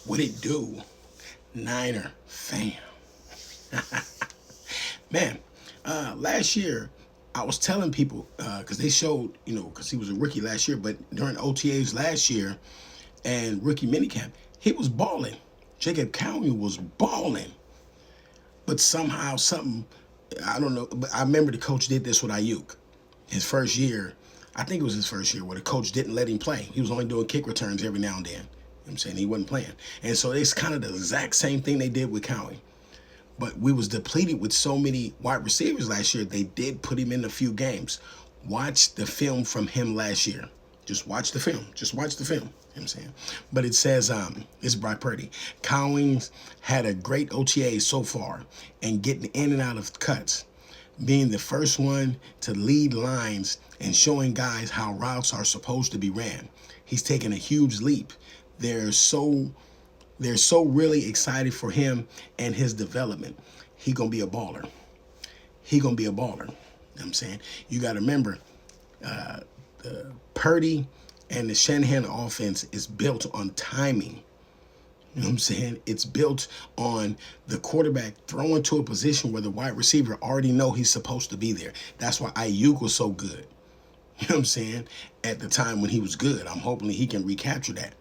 What it do, Niner fam? Man, last year I was telling people because they showed, because he was a rookie last year, but during OTAs last year and rookie minicamp, he was balling. Jacob Cowan was balling, but somehow something, I don't know. But I remember the coach did this with Ayuk, his first year. I think it was his first year where the coach didn't let him play. He was only doing kick returns every now and then. You know what I'm saying? He wasn't playing. And so it's kind of the exact same thing they did with Cowan. But we was depleted with so many wide receivers last year, they did put him in a few games. Watch the film from him last year. Just watch the film. Just watch the film. You know what I'm saying? But it says, it's by Purdy. Cowings had a great OTA so far and getting in and out of cuts, being the first one to lead lines and showing guys how routes are supposed to be ran. He's taken a huge leap. They're so really excited for him and his development. He gonna be a baller. He gonna be a baller. You know what I'm saying? You gotta remember, the Purdy and the Shanahan offense is built on timing. You know what I'm saying? It's built on the quarterback throwing to a position where the wide receiver already know he's supposed to be there. That's why Ayuk was so good. You know what I'm saying? At the time when he was good. I'm hoping he can recapture that.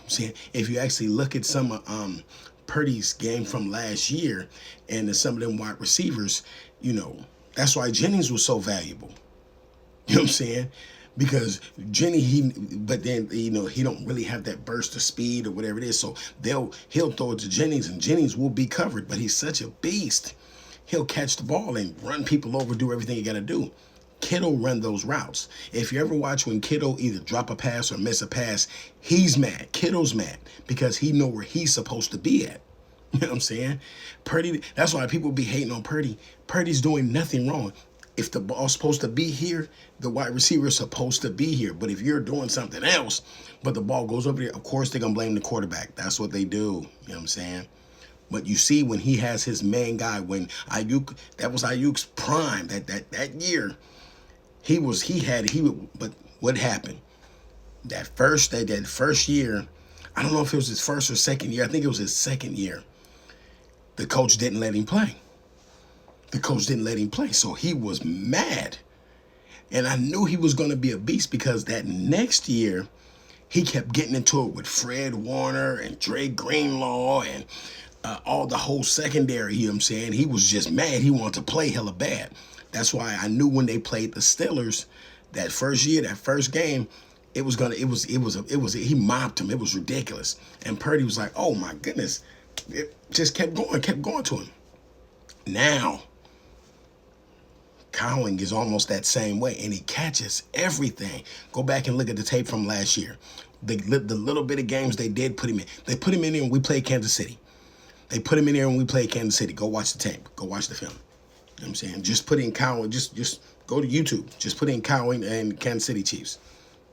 I'm saying, if you actually look at some of Purdy's game from last year and some of them wide receivers, that's why Jennings was so valuable. You know what I'm saying? Because but then, he don't really have that burst of speed or whatever it is. So he'll throw it to Jennings and Jennings will be covered, but he's such a beast. He'll catch the ball and run people over, do everything you got to do. Kittle run those routes. If you ever watch when Kittle either drop a pass or miss a pass, he's mad. Kittle's mad because he know where he's supposed to be at. You know what I'm saying? Purdy, that's why people be hating on Purdy. Purdy's doing nothing wrong. If the ball's supposed to be here, the wide receiver is supposed to be here. But if you're doing something else, but the ball goes over there, of course they're going to blame the quarterback. That's what they do. You know what I'm saying? But you see when he has his main guy, when Ayuk, that was Ayuk's prime, that year, but what happened? That first year, I don't know if it was his first or second year. I think it was his second year. The coach didn't let him play. So he was mad. And I knew he was going to be a beast because that next year, he kept getting into it with Fred Warner and Dre Greenlaw and all the whole secondary, you know what I'm saying? He was just mad. He wanted to play hella bad. That's why I knew when they played the Steelers that first year, that first game, he mopped him. It was ridiculous. And Purdy was like, oh my goodness. It just kept going to him. Now, Cowing is almost that same way, and he catches everything. Go back and look at the tape from last year. The little bit of games they did put him in. They put him in there when we played Kansas City. Go watch the tape. Go watch the film. You know what I'm saying? Just put in Cowing. Just go to YouTube. Just put in Cowing and Kansas City Chiefs.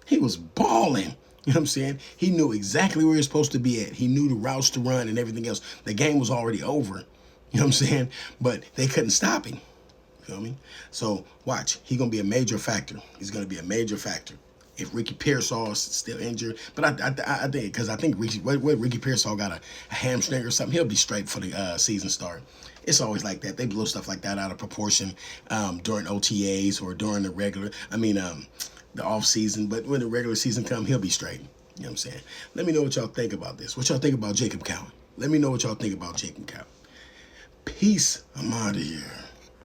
He was balling. You know what I'm saying? He knew exactly where he was supposed to be at. He knew the routes to run and everything else. The game was already over. You know what I'm saying? But they couldn't stop him. You feel me? So watch. He's going to be a major factor. He's going to be a major factor. If Ricky Pearsall is still injured. But I think, because I think Ricky Pearsall got a hamstring or something, he'll be straight for the season start. It's always like that. They blow stuff like that out of proportion during OTAs or during the off season. But when the regular season comes, he'll be straight. You know what I'm saying? Let me know what y'all think about this. What y'all think about Jacob Cowan? Let me know what y'all think about Jacob Cowan. Peace. I'm out of here.